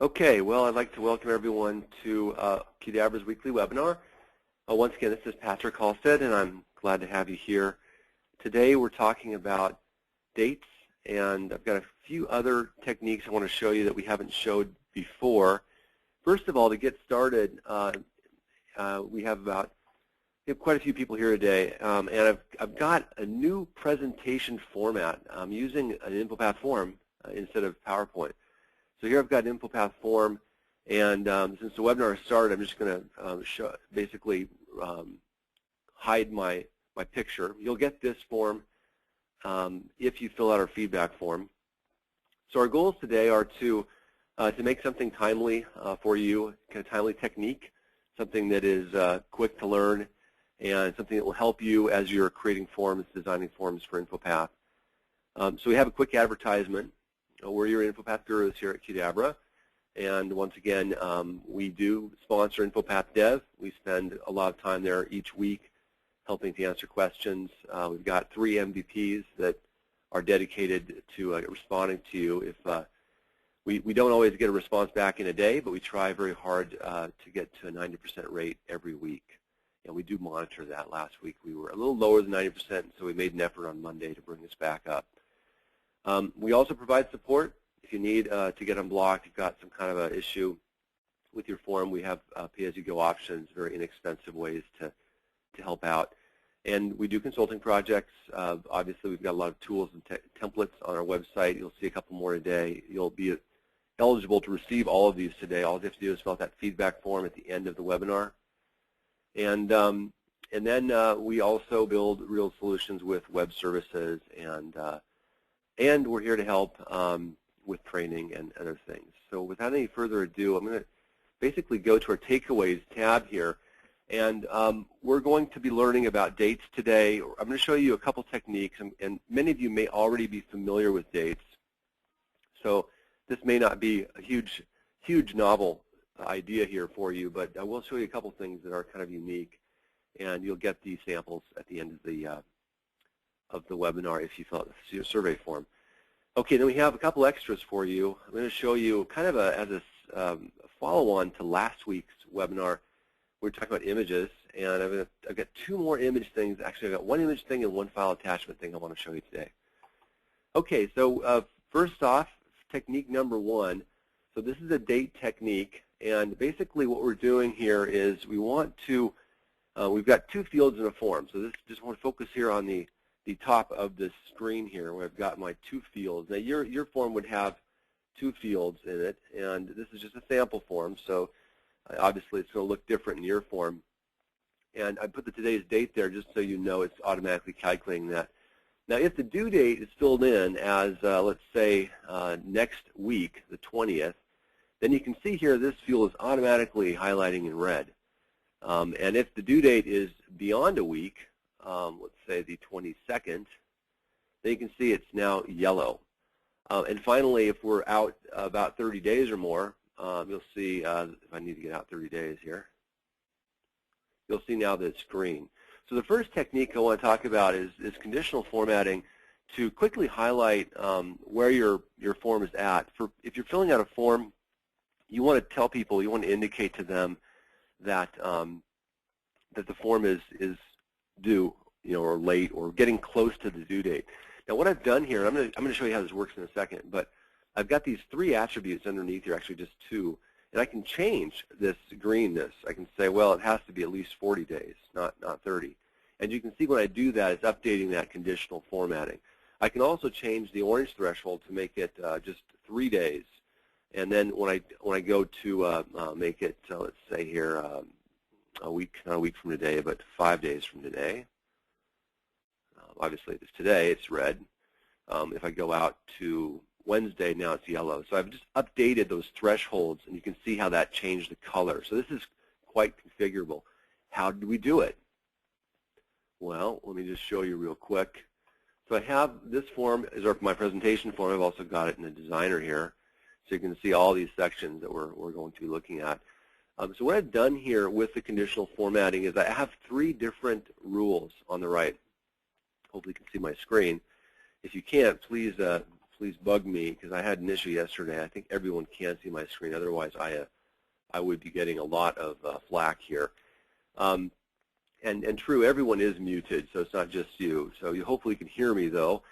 Okay, well, I'd like to welcome everyone to Qdabra's weekly webinar. Once again, this is Patrick Halstead, and I'm glad to have you here. Today we're talking about dates, and I've got a few other techniques I want to show you that we haven't showed before. First of all, to get started, we have quite a few people here today, and I've got a new presentation format. I'm using an InfoPath Form instead of PowerPoint. So here I've got an InfoPath Form, and since the webinar started, I'm just going to basically hide my picture. You'll get this form if you fill out our feedback form. So our goals today are to make something timely for you, kind of timely technique, something that is quick to learn, and something that will help you as you're creating forms, designing forms for InfoPath. So we have a quick advertisement. We're your InfoPath Gurus here at Qdabra, and once again, we do sponsor InfoPath Dev. We spend a lot of time there each week helping to answer questions. We've got 3 MVPs that are dedicated to responding to you. If we don't always get a response back in a day, but we try very hard to get to a 90% rate every week. And we do monitor that. Last week we were a little lower than 90%, so we made an effort on Monday to bring this back up. We also provide support. If you need to get unblocked, you've got some kind of an issue with your form, we have pay-as-you-go options, very inexpensive ways to help out. And we do consulting projects. Obviously, we've got a lot of tools and templates on our website. You'll see a couple more today. You'll be eligible to receive all of these today. All you have to do is fill out that feedback form at the end of the webinar. And then we also build real solutions with web services, and we're here to help with training and other things. So without any further ado, I'm going to basically go to our takeaways tab here. And we're going to be learning about dates today. I'm going to show you a couple techniques, and many of you may already be familiar with dates. So this may not be a huge novel idea here for you, but I will show you a couple things that are kind of unique, and you'll get these samples at the end of the webinar if you fill out the survey form. Okay, then we have a couple extras for you. I'm going to show you kind of as a follow-on to last week's webinar. We were talking about images, and I've got 2 more image things. Actually, I've got 1 image thing and 1 file attachment thing I want to show you today. Okay, so first off, technique number 1. So this is a date technique, and basically what we're doing here is we want to, we've got 2 fields in a form. So this just want to focus here on the top of the screen here where I've got my 2 fields. Now your form would have 2 fields in it, and this is just a sample form, so obviously it's going to look different in your form. And I put the today's date there just so you know it's automatically calculating that. Now if the due date is filled in as, let's say, next week, the 20th, then you can see here this field is automatically highlighting in red. And if the due date is beyond a week, let's say the 22nd, then you can see it's now yellow. And finally, if we're out about 30 days or more, you'll see, if I need to get out 30 days here, you'll see now that it's green. So the first technique I want to talk about is conditional formatting to quickly highlight where your form is at. If you're filling out a form, you want to tell people, you want to indicate to them that that the form is due, or late, or getting close to the due date. Now what I've done here, I'm going to show you how this works in a second, but I've got these 3 attributes underneath here, actually just 2, and I can change this greenness. I can say, well, it has to be at least 40 days, not 30. And you can see when I do that, it's updating that conditional formatting. I can also change the orange threshold to make it just 3 days. And then when I go to make it, let's say here, a week, not a week from today, but 5 days from today. Obviously, it's today, it's red. If I go out to Wednesday, now it's yellow. So I've just updated those thresholds, and you can see how that changed the color. So this is quite configurable. How did we do it? Well, let me just show you real quick. So I have this form is my presentation form. I've also got it in the designer here. So you can see all these sections that we're going to be looking at. So what I've done here with the conditional formatting is I have 3 different rules on the right. Hopefully you can see my screen. If you can't, please please bug me, because I had an issue yesterday. I think everyone can see my screen. Otherwise, I would be getting a lot of flack here. And true, everyone is muted, so it's not just you. So you hopefully can hear me, though.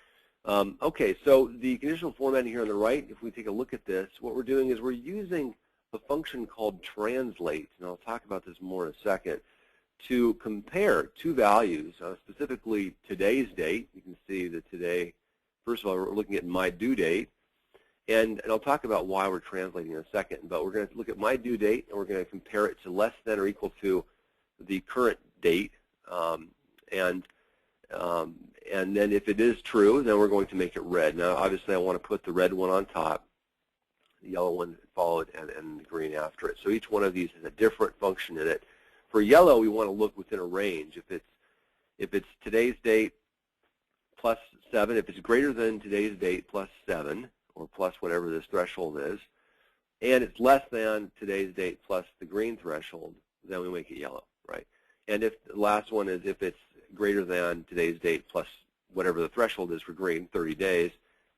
Okay, so the conditional formatting here on the right, if we take a look at this, what we're doing is we're using a function called translate, and I'll talk about this more in a second, to compare two values, specifically today's date. You can see that today, first of all, we're looking at my due date, and I'll talk about why we're translating in a second, but we're going to look at my due date, and we're going to compare it to less than or equal to the current date, and then if it is true, then we're going to make it red. Now, obviously, I want to put the red one on top, the yellow one followed, and the green after it. So each one of these has a different function in it. For yellow, we want to look within a range. If it's today's date plus 7, if it's greater than today's date plus 7, or plus whatever this threshold is, and it's less than today's date plus the green threshold, then we make it yellow, right? And if the last one is if it's greater than today's date plus whatever the threshold is for green, 30 days,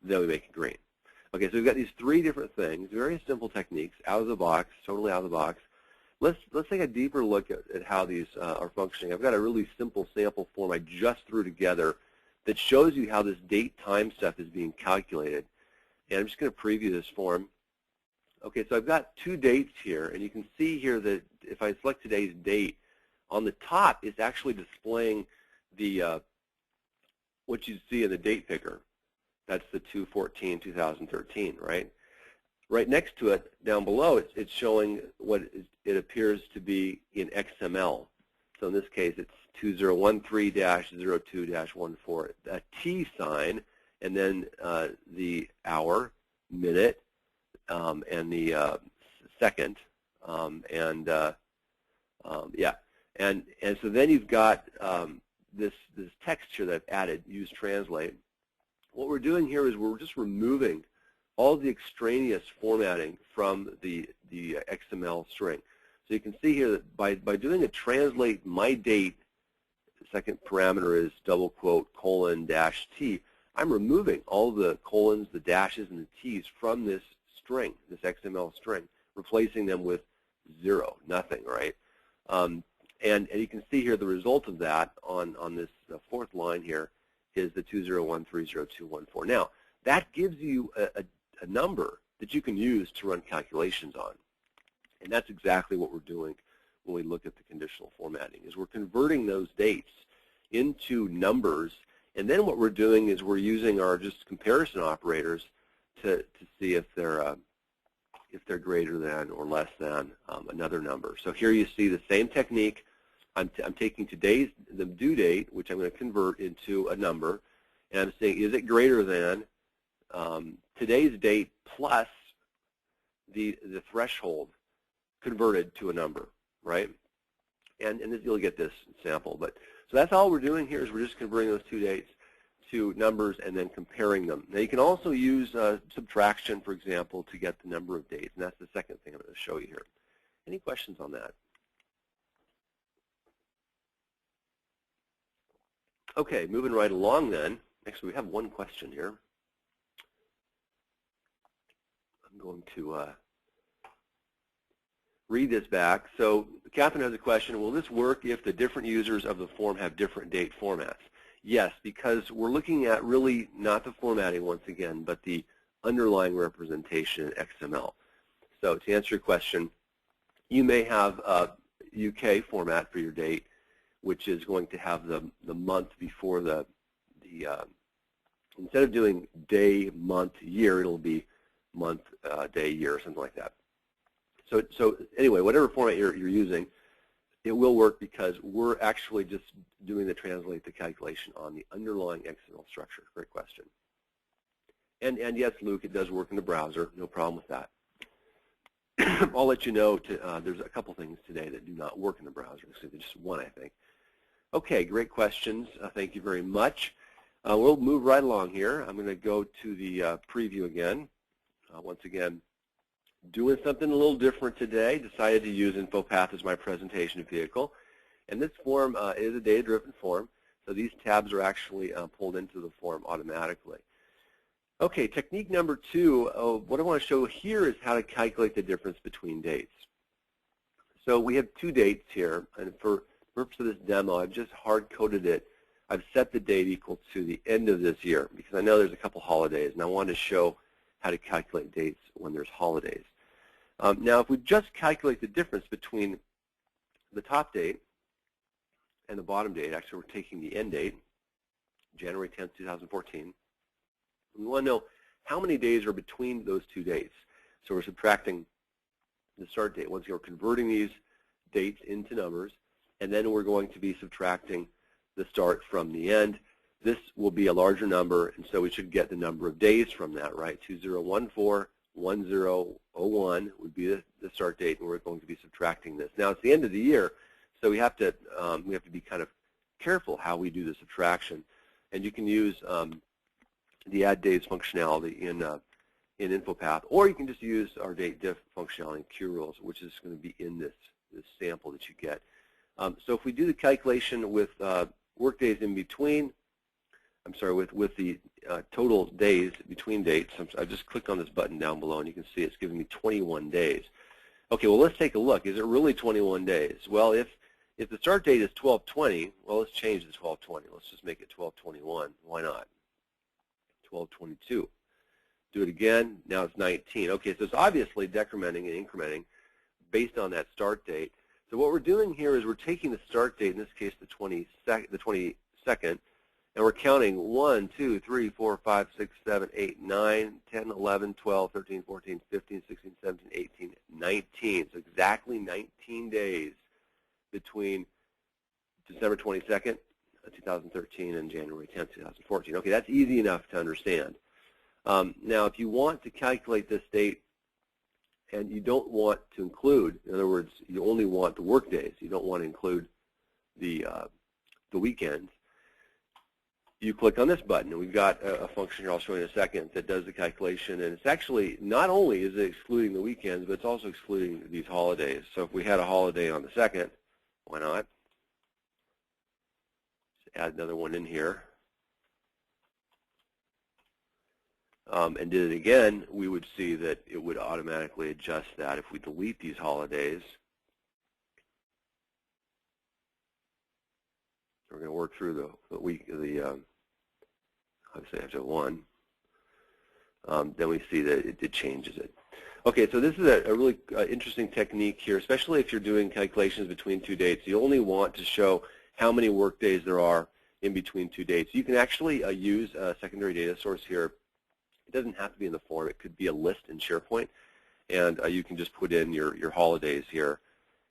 then we make it green. Okay, so we've got these three different things, very simple techniques, out of the box, totally out of the box. Let's take a deeper look at how these are functioning. I've got a really simple sample form I just threw together that shows you how this date time stuff is being calculated. And I'm just going to preview this form. Okay, so I've got two dates here, and you can see here that if I select today's date, on the top it's actually displaying the what you see in the date picker. That's the 2/14/2013, right? Right next to it, down below, it's showing what it appears to be in XML. So in this case, it's 2013-02-14, a T sign, and then the hour, minute, and the second, yeah. And so then you've got this text here that I've added, use translate. What we're doing here is we're just removing all the extraneous formatting from the XML string. So you can see here that by doing a translate my date, the second parameter is double quote colon dash T, I'm removing all the colons, the dashes, and the T's from this string, this XML string, replacing them with 0, nothing, right? And you can see here the result of that on this fourth line here is the 201302114. Now, that gives you a number that you can use to run calculations on. And that's exactly what we're doing when we look at the conditional formatting, is we're converting those dates into numbers, and then what we're doing is we're using our just comparison operators to see if they're greater than or less than another number. So here you see the same technique. I'm taking the due date, which I'm going to convert into a number, and I'm saying, is it greater than today's date plus the threshold converted to a number, right? And this, you'll get this sample. But so that's all we're doing here is we're just converting those two dates to numbers and then comparing them. Now you can also use subtraction, for example, to get the number of dates, and that's the second thing I'm going to show you here. Any questions on that? Okay, moving right along then. Actually, we have one question here. I'm going to read this back. So Catherine has a question. Will this work if the different users of the form have different date formats? Yes, because we're looking at really not the formatting once again, but the underlying representation in XML. So to answer your question, you may have a UK format for your date, which is going to have the month before the instead of doing day, month, year, it'll be month, day, year, something like that. So anyway, whatever format you're using, it will work because we're actually just doing the calculation on the underlying XML structure. Great question. And yes, Luke, it does work in the browser. No problem with that. I'll let you know. There's a couple things today that do not work in the browser. So just one, I think. Okay, great questions. Thank you very much. We'll move right along here. I'm going to go to the preview again. Once again, doing something a little different today. Decided to use InfoPath as my presentation vehicle. And this form is a data-driven form, so these tabs are actually pulled into the form automatically. Okay, technique number 2, what I want to show here is how to calculate the difference between dates. So we have 2 dates here, and for the purpose of this demo, I've just hard-coded it. I've set the date equal to the end of this year because I know there's a couple holidays, and I wanted to show how to calculate dates when there's holidays. Now, if we just calculate the difference between the top date and the bottom date, actually we're taking the end date, January 10th, 2014, we want to know how many days are between those 2 dates. So we're subtracting the start date. Once again, we're converting these dates into numbers, and then we're going to be subtracting the start from the end. This will be a larger number, and so we should get the number of days from that, right? 2014-1001 would be the start date, and we're going to be subtracting this. Now, it's the end of the year, so we have to be kind of careful how we do the subtraction. And you can use the add days functionality in InfoPath, or you can just use our date diff functionality in QRules, which is going to be in this sample that you get. So if we do the calculation with workdays in between, I'm sorry, with the total days between dates, I just clicked on this button down below, and you can see it's giving me 21 days. Okay, well, let's take a look. Is it really 21 days? Well, if the start date is 12/20, well, let's change the 12/20. Let's just make it 12/21. Why not? 12/22. Do it again. Now it's 19. Okay, so it's obviously decrementing and incrementing based on that start date. So what we're doing here is we're taking the start date, in this case the 22nd, and we're counting 1, 2, 3, 4, 5, 6, 7, 8, 9, 10, 11, 12, 13, 14, 15, 16, 17, 18, 19. So exactly 19 days between December 22nd, 2013 and January 10th, 2014. Okay, that's easy enough to understand. Now, if you want to calculate this date and you don't want to include, in other words, you only want the work days, you don't want to include the weekends, you click on this button, and we've got a function here I'll show you in a second that does the calculation, and it's actually, not only is it excluding the weekends, but it's also excluding these holidays. So if we had a holiday on the 2nd, why not? Just add another one in here. And did it again, we would see that it would automatically adjust that. If we delete these holidays, we're going to work through the week, obviously after 1, then we see that it changes it. Okay, so this is a really interesting technique here, especially if you're doing calculations between 2 dates. You only want to show how many work days there are in between 2 dates. You can actually use a secondary data source here. It doesn't have to be in the form. It could be a list in SharePoint, and you can just put in your holidays here,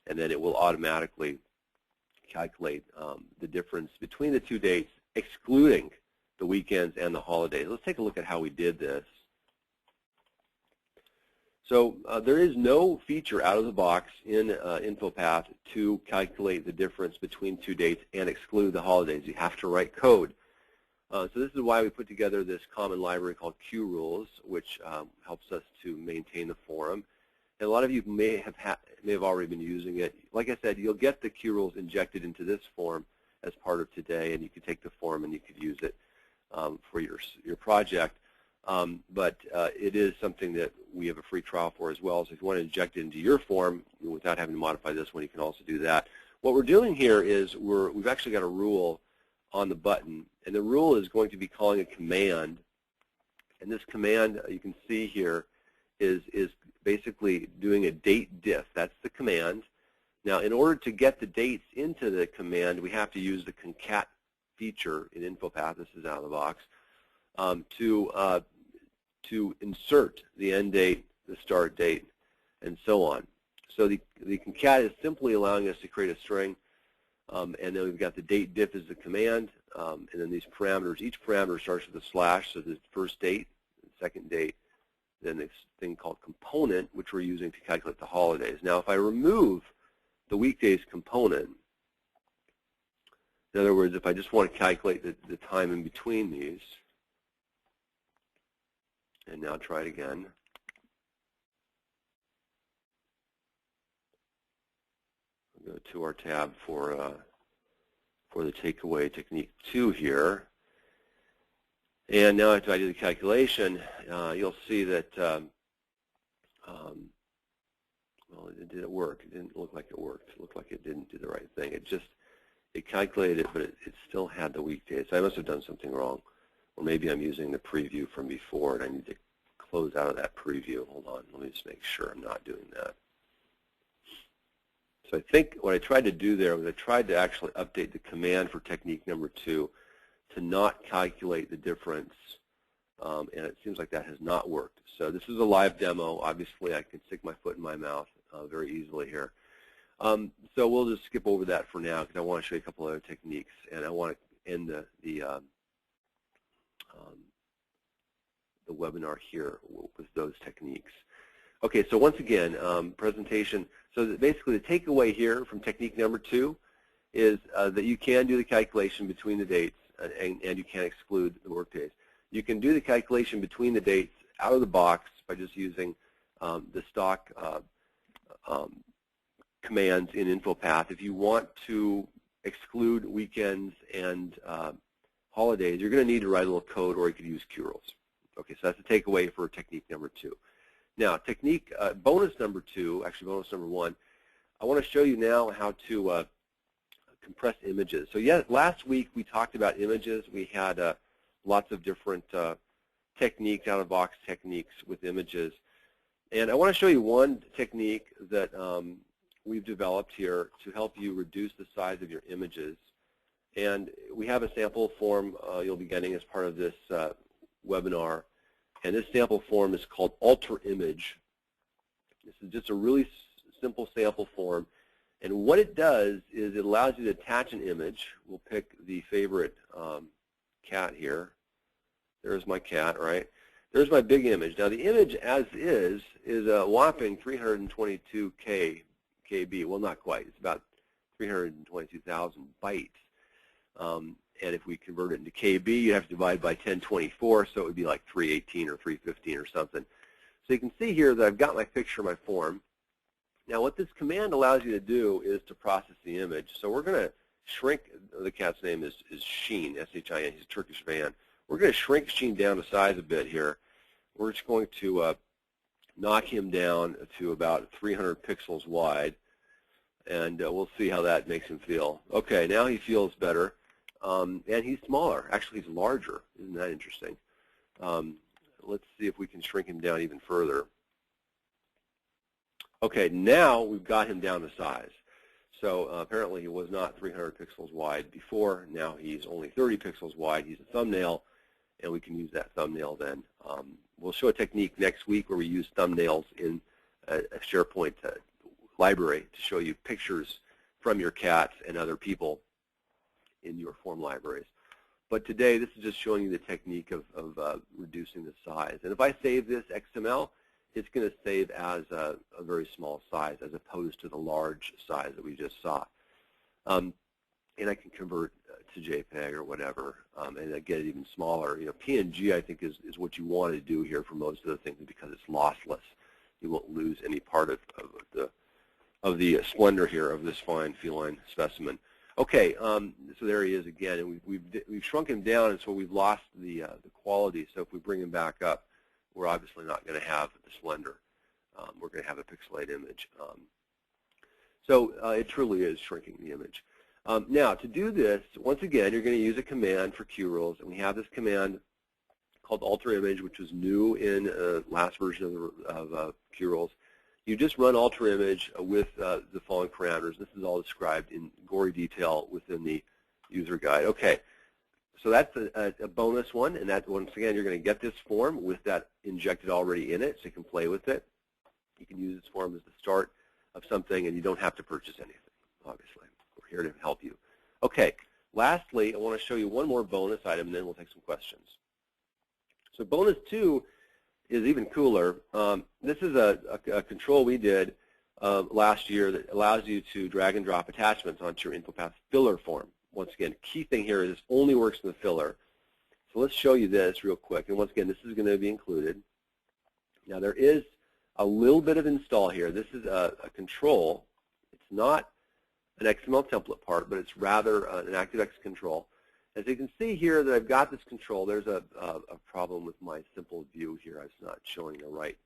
and then it will automatically calculate the difference between the 2 dates, excluding the weekends and the holidays. Let's take a look at how we did this. So there is no feature out of the box in InfoPath to calculate the difference between 2 dates and exclude the holidays. You have to write code. So this is why we put together this common library called QRules, which helps us to maintain the forum. And a lot of you may have already been using it. Like I said, you'll get the QRules injected into this form as part of today, and you could take the form and you could use it for your project. But it is something that we have a free trial for as well. So if you want to inject it into your form without having to modify this one, you can also do that. What we're doing here is we've actually got a rule on the button, and the rule is going to be calling a command. And this command, you can see here, is basically doing a date diff. That's the command. Now, in order to get the dates into the command, we have to use the concat feature in InfoPath. This is out of the box. To insert the end date, the start date, and so on. So the concat is simply allowing us to create a string, and then we've got the date diff as the command, and then these parameters. Each parameter starts with a slash, so the first date, the second date, then this thing called component, which we're using to calculate the holidays. Now, if I remove the weekdays component, in other words, if I just want to calculate the time in between these, and now try it again. We'll go to our tab for the takeaway technique 2 here. And now after I do the calculation, you'll see that, well, did it work? It didn't look like it worked. It looked like it didn't do the right thing. It calculated it, but it still had the weekdays. So I must have done something wrong. Or maybe I'm using the preview from before, and I need to close out of that preview. Hold on. Let me just make sure I'm not doing that. So I think what I tried to do there was I tried to actually update the command for technique number 2 to not calculate the difference, and it seems like that has not worked. So this is a live demo. Obviously, I can stick my foot in my mouth very easily here. So we'll just skip over that for now because I want to show you a couple other techniques, and I want to end the webinar here with those techniques. Okay, so once again, presentation. So basically the takeaway here from technique number 2 is that you can do the calculation between the dates and you can exclude the workdays. You can do the calculation between the dates out of the box by just using the stock commands in InfoPath. If you want to exclude weekends and holidays, you're going to need to write a little code, or you could use QRules. Okay, so that's the takeaway for technique number 2. Now, technique bonus number 2, actually bonus number 1, I want to show you now how to compress images. So yeah, last week we talked about images. We had lots of different techniques, out-of-box techniques with images. And I want to show you one technique that we've developed here to help you reduce the size of your images. And we have a sample form you'll be getting as part of this webinar. And this sample form is called Alter Image. This is just a really simple sample form. And what it does is it allows you to attach an image. We'll pick the favorite cat here. There's my cat, right? There's my big image. Now the image as is a whopping 322 KB. Well, not quite. It's about 322,000 bytes. And if we convert it into KB, you have to divide by 1024, so it would be like 318 or 315 or something. So you can see here that I've got my picture, my form. Now what this command allows you to do is to process the image. So we're going to shrink, the cat's name is Sheen, S-H-I-N, he's a Turkish van. We're going to shrink Sheen down to size a bit here. We're just going to knock him down to about 300 pixels wide, and we'll see how that makes him feel. Okay, now he feels better. And he's smaller. Actually, he's larger. Isn't that interesting? Let's see if we can shrink him down even further. Okay, now we've got him down to size. So apparently he was not 300 pixels wide before. Now he's only 30 pixels wide. He's a thumbnail, and we can use that thumbnail then. We'll show a technique next week where we use thumbnails in a SharePoint library to show you pictures from your cats and other people in your form libraries. But today, this is just showing you the technique of reducing the size. And if I save this XML, it's going to save as a very small size as opposed to the large size that we just saw. And I can convert to JPEG or whatever, and I get it even smaller. You know, PNG, I think, is what you want to do here for most of the things because it's lossless. You won't lose any part of the splendor here of this fine feline specimen. Okay, so there he is again, and we've shrunk him down, and so we've lost the quality. So if we bring him back up, we're obviously not going to have the splendor. We're going to have a pixelated image. So it truly is shrinking the image. Now, to do this, once again, you're going to use a command for QRules, and we have this command called Alter Image, which was new in last version of QRules. You just run Alter Image with the following parameters. This is all described in gory detail within the user guide. Okay, so that's a bonus one, and that, once again, you're going to get this form with that injected already in it, so you can play with it. You can use this form as the start of something, and you don't have to purchase anything, obviously. We're here to help you. Okay, lastly, I want to show you one more bonus item, and then we'll take some questions. So bonus 2 is even cooler. This is a control we did last year that allows you to drag and drop attachments onto your InfoPath filler form. Once again, key thing here is this only works in the filler. So let's show you this real quick. And once again, this is going to be included. Now there is a little bit of install here. This is a control. It's not an XML template part, but it's rather an ActiveX control. As you can see here that I've got this control, there's a problem with my simple view here. It's not showing the right,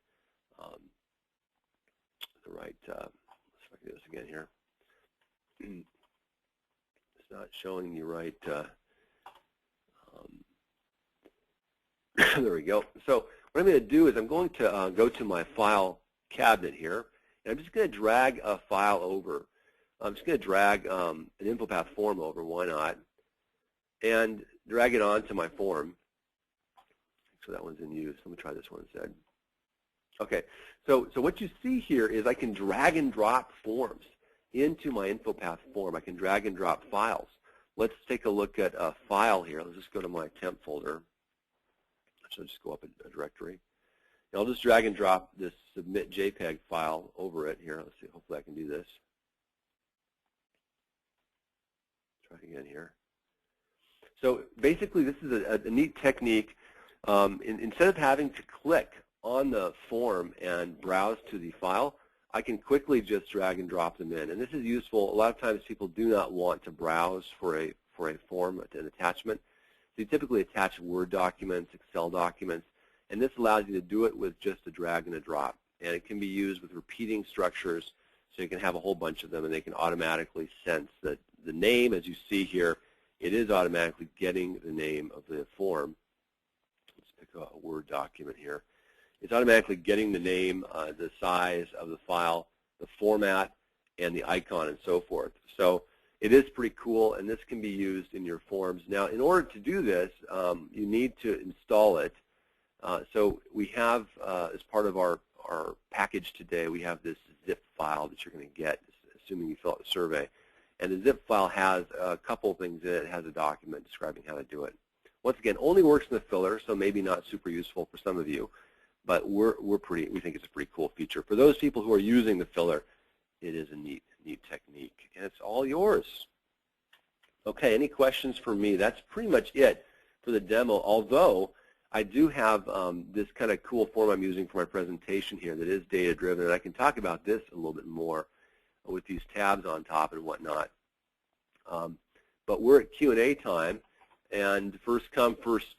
let's see if I can do this again here. It's not showing the right, there we go. So what I'm going to do is I'm going to go to my file cabinet here, and I'm just going to drag a file over. I'm just going to drag an InfoPath form over, why not, and drag it onto my form. So that one's in use. Let me try this one instead. Okay, so what you see here is I can drag and drop forms into my InfoPath form. I can drag and drop files. Let's take a look at a file here. Let's just go to my temp folder. So just go up a directory. And I'll just drag and drop this submit JPEG file over it here. Let's see, hopefully I can do this. Try it again here. So basically this is a neat technique. Instead of having to click on the form and browse to the file, I can quickly just drag and drop them in. And this is useful. A lot of times people do not want to browse for a form, an attachment. So you typically attach Word documents, Excel documents, and this allows you to do it with just a drag and a drop. And it can be used with repeating structures, so you can have a whole bunch of them, and they can automatically sense that the name, as you see here, it is automatically getting the name of the form. Let's pick a Word document here. It's automatically getting the name, the size of the file, the format, and the icon, and so forth. So it is pretty cool, and this can be used in your forms. Now, in order to do this, you need to install it. So we have, as part of our package today, we have this zip file that you're going to get, assuming you fill out the survey. And the zip file has a couple things in it. It has a document describing how to do it. Once again, only works in the filler, so maybe not super useful for some of you, but we think it's a pretty cool feature. For those people who are using the filler, it is a neat technique, and it's all yours. Okay, any questions for me? That's pretty much it for the demo, although I do have this kind of cool form I'm using for my presentation here that is data-driven, and I can talk about this a little bit more with these tabs on top and whatnot. But we're at Q&A time, and first come, first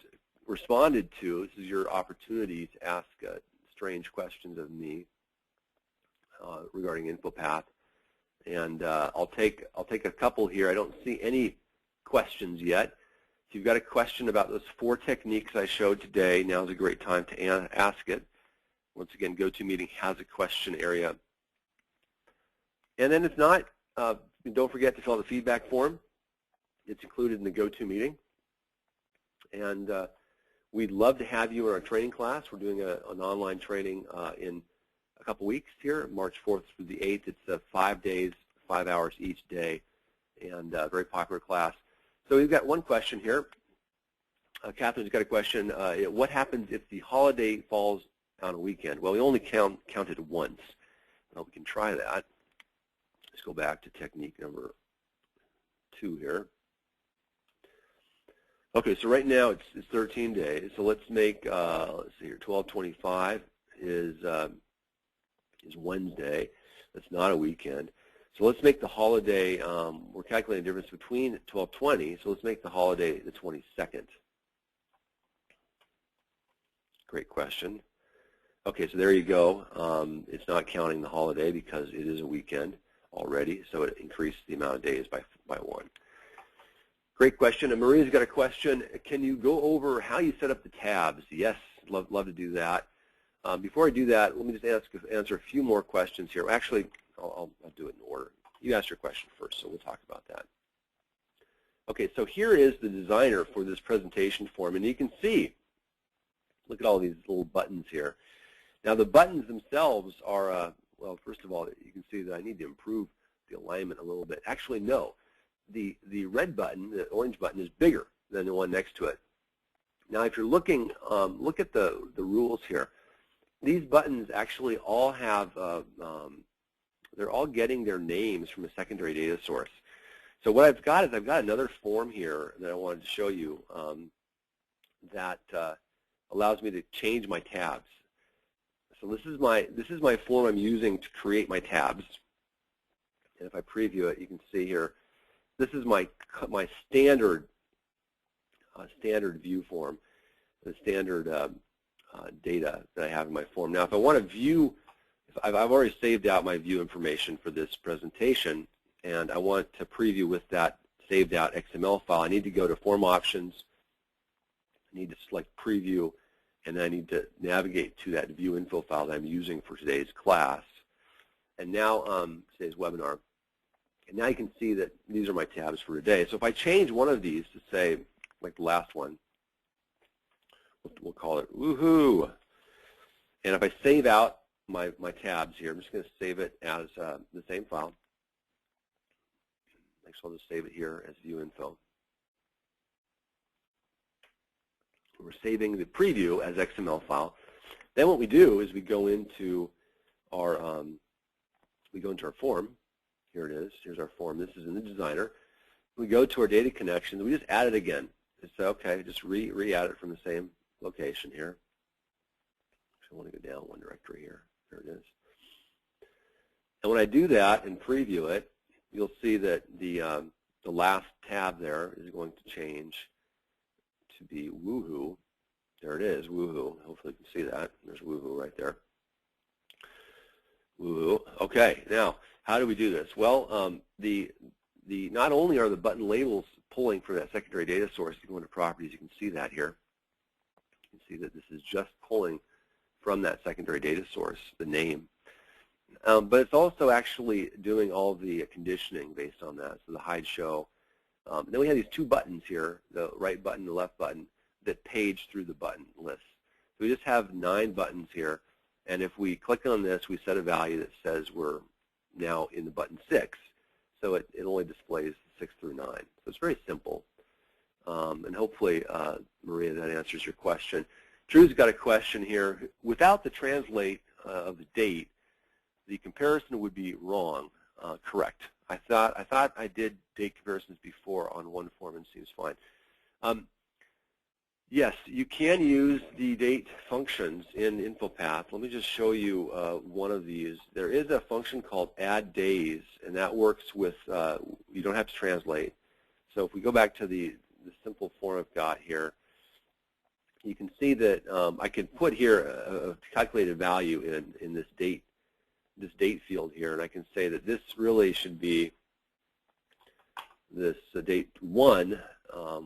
responded to. This is your opportunity to ask strange questions of me regarding InfoPath, and I'll take a couple here. I don't see any questions yet. If you've got a question about those 4 techniques I showed today, now's a great time to ask it. Once again, GoToMeeting has a question area. And then if not, don't forget to fill out the feedback form. It's included in the GoToMeeting. And we'd love to have you in our training class. We're doing an online training in a couple weeks here, March 4th through the 8th. It's 5 days, 5 hours each day, and a very popular class. So we've got one question here. Catherine's got a question. What happens if the holiday falls on a weekend? Well, we only counted once. Well, we can try that. Let's go back to technique number 2 here. Okay, so right now it's 13 days. So let's make, let's see here, 12/25 is Wednesday. That's not a weekend. So let's make the holiday, we're calculating the difference between 12/20, so let's make the holiday the 22nd. Great question. Okay, so there you go. It's not counting the holiday because it is a weekend already, so it increased the amount of days by 1. Great question. And Maria's got a question. Can you go over how you set up the tabs? Yes, love to do that. Before I do that, let me just answer a few more questions here. Actually, I'll do it in order. You asked your question first, so we'll talk about that. Okay, so here is the designer for this presentation form, and you can see, look at all these little buttons here. Now the buttons themselves are, well, first of all, you can see that I need to improve the alignment a little bit. Actually, no. The red button, the orange button, is bigger than the one next to it. Now if you're looking, look at the rules here. These buttons actually all have, they're all getting their names from a secondary data source. So what I've got is I've got another form here that I wanted to show you that allows me to change my tabs. So this is my form I'm using to create my tabs. And if I preview it, you can see here, this is my standard standard view form, the standard data that I have in my form. Now, if I want to view, I've already saved out my view information for this presentation, and I want to preview with that saved out XML file. I need to go to Form Options. I need to select Preview, and then I need to navigate to that View Info file that I'm using for today's class. And now, today's webinar. And now you can see that these are my tabs for today. So if I change one of these to say, like the last one, we'll call it Woohoo. And if I save out my tabs here, I'm just going to save it as the same file. So I'll just save it here as View Info. We're saving the preview as XML file. Then what we do is we go into our form. Here it is. Here's our form. This is in the designer. We go to our data connections. We just add it again. Just say, okay, just re-add it from the same location here. Actually, I want to go down one directory here. There it is. And when I do that and preview it, you'll see that the last tab there is going to change to be Woohoo. There it is, Woohoo. Hopefully you can see that. There's Woohoo right there. Woohoo. Okay, now how do we do this? Well, not only are the button labels pulling from that secondary data source, you go into Properties, you can see that here. You can see that this is just pulling from that secondary data source, the name. But it's also actually doing all the conditioning based on that, so the hide show. Then we have these two buttons here, the right button, the left button, that page through the button list. So we just have 9 buttons here, and if we click on this, we set a value that says we're now in the button 6, so it only displays 6 through 9. So it's very simple, and hopefully, Maria, that answers your question. Drew's got a question here. Without the translate of the date, the comparison would be wrong. Correct. I thought I did date comparisons before on one form and seems fine. Yes, you can use the date functions in InfoPath. Let me just show you one of these. There is a function called add days, and that works with, you don't have to translate. So if we go back to the simple form I've got here, you can see that I can put here a calculated value in this date field here, and I can say that this really should be this date 1.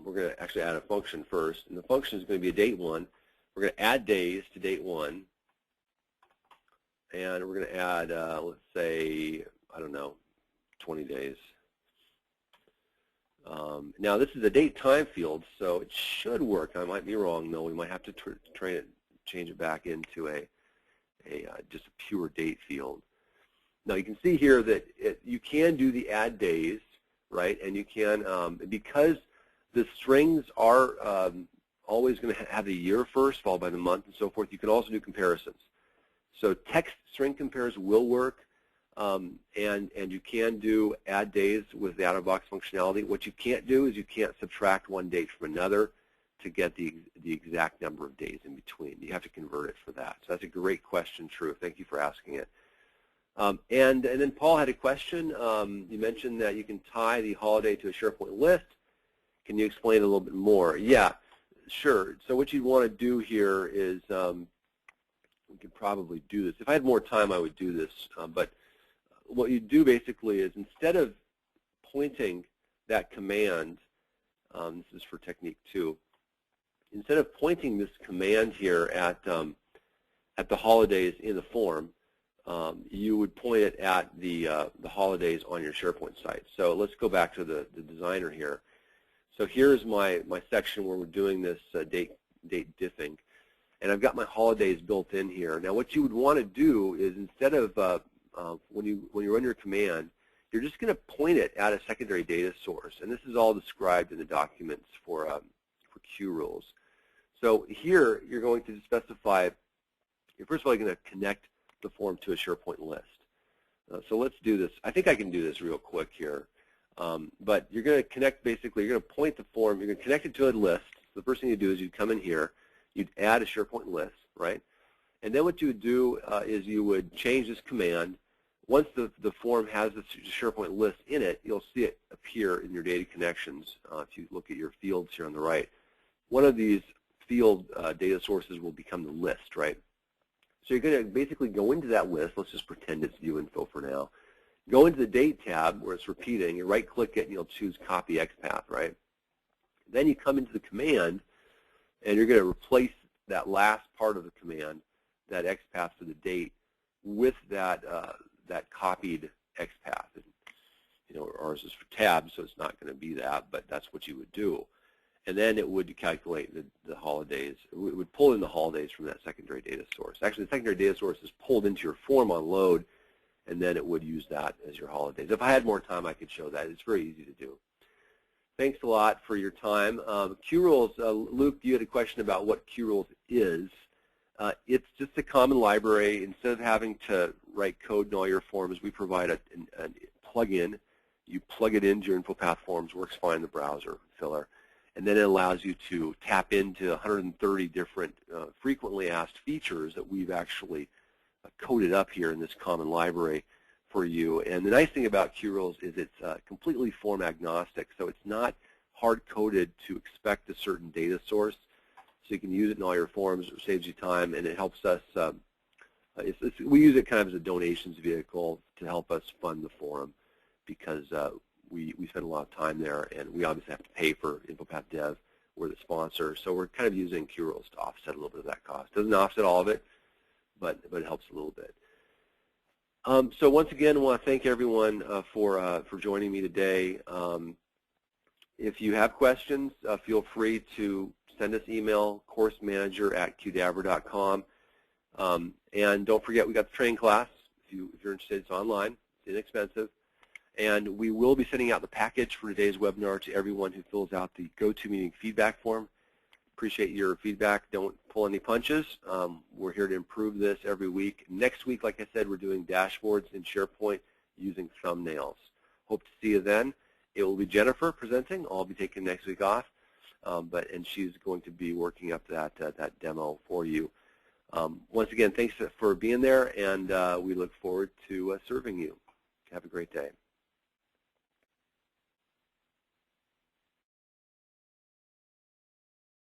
We're going to actually add a function first, and the function is going to be a date 1. We're going to add days to date 1, and we're going to add, let's say, I don't know, 20 days. Now this is a date time field, so it should work. I might be wrong, though. We might have to change it back into just a pure date field. Now you can see here that you can do the add days, right? And you can, because the strings are always going to have the year first, followed by the month and so forth, you can also do comparisons. So text string compares will work, and you can do add days with the out-of-box functionality. What you can't do is you can't subtract one date from another to get the exact number of days in between. You have to convert it for that. So that's a great question, True. Thank you for asking it. And then Paul had a question. You mentioned that you can tie the holiday to a SharePoint list. Can you explain a little bit more? Yeah, sure. So what you'd want to do here is, we could probably do this. If I had more time, I would do this. But what you do basically is instead of pointing that command, this is for technique 2, instead of pointing this command here at the holidays in the form, you would point it at the holidays on your SharePoint site. So let's go back to the designer here. So here's my section where we're doing this date diffing, and I've got my holidays built in here. Now what you would want to do is instead of when you run your command, you're just going to point it at a secondary data source, and this is all described in the documents for QRules. So here you're going to specify. You're first of all going to connect the form to a SharePoint list. So let's do this. I think I can do this real quick here. But you're going to connect, basically, you're going to point the form, you're going to connect it to a list. So the first thing you do is you'd come in here, you'd add a SharePoint list, right? And then what you would do is you would change this command. Once the form has the SharePoint list in it, you'll see it appear in your data connections if you look at your fields here on the right. one of these field data sources will become the list, right? So you're going to basically go into that list. Let's just pretend it's view info for now. Go into the date tab where it's repeating. You right-click it and you'll choose copy XPath, right? Then you come into the command and you're going to replace that last part of the command, that XPath for the date, with that that copied XPath. And, you know, ours is for tabs, so it's not going to be that, but that's what you would do. And then it would calculate the holidays. It would pull in the holidays from that secondary data source. Actually, the secondary data source is pulled into your form on load, and then it would use that as your holidays. If I had more time, I could show that. It's very easy to do. Thanks a lot for your time. QRules, Luke, you had a question about what QRules is. It's just a common library. Instead of having to write code in all your forms, we provide a plug-in. You plug it into your InfoPath Forms, works fine in the browser, filler. And then it allows you to tap into 130 different frequently asked features that we've actually coded up here in this common library for you. And the nice thing about QRules is it's completely form agnostic, so it's not hard-coded to expect a certain data source. So you can use it in all your forms. It saves you time, and it helps us. We use it kind of as a donations vehicle to help us fund the forum, because we spend a lot of time there, and we obviously have to pay for InfoPath Dev. We're the sponsor, so we're kind of using QRules to offset a little bit of that cost. Doesn't offset all of it, but it helps a little bit. So once again, I want to thank everyone for joining me today. If you have questions, feel free to send us email, coursemanager@qdabra.com. And don't forget, we got the training class. If you're interested, it's online. It's inexpensive. And we will be sending out the package for today's webinar to everyone who fills out the GoToMeeting feedback form. Appreciate your feedback. Don't pull any punches. We're here to improve this every week. Next week, like I said, we're doing dashboards in SharePoint using thumbnails. Hope to see you then. It will be Jennifer presenting. I'll be taking next week off, and she's going to be working up that demo for you. Once again, thanks for being there, and we look forward to serving you. Have a great day.